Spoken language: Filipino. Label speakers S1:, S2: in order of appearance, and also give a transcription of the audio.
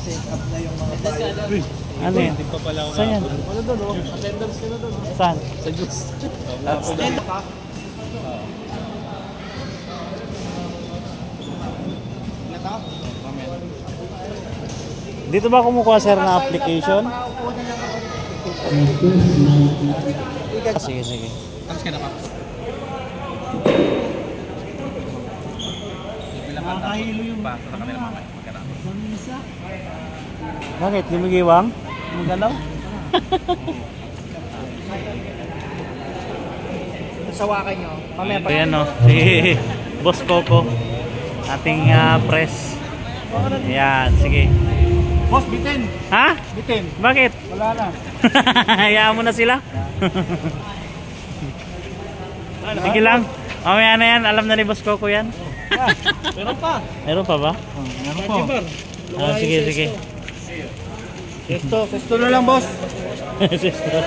S1: check up na yung mga pilot.
S2: Ano yan? Saan yan?
S1: Ano doon, oh? Attendance ka na doon.
S2: Saan?
S1: Sa juice.
S2: Dito ba kumukuha sir na application? Sige, sige.
S1: Tapos ka na pa. Nakahilo yung pa sa kanila mamaya.
S2: Bakit? Lumigiwang?
S1: Magalaw? Sawakan nyo. Mamaya pa.
S2: Ayan o, si Boss Coco. Ating press. Ayan, sige.
S1: Boss, bitin!
S2: Ha?
S1: Bitin!
S2: Bakit?
S1: Wala na.
S2: Hayaan mo na sila. Sige lang. Mamaya na yan. Alam na ni Boss Coco yan.
S1: Meron pa.
S2: Meron pa ba?
S1: Meron pa.
S2: Sige, sige.
S1: Sesto na lang, boss.
S2: Sesto.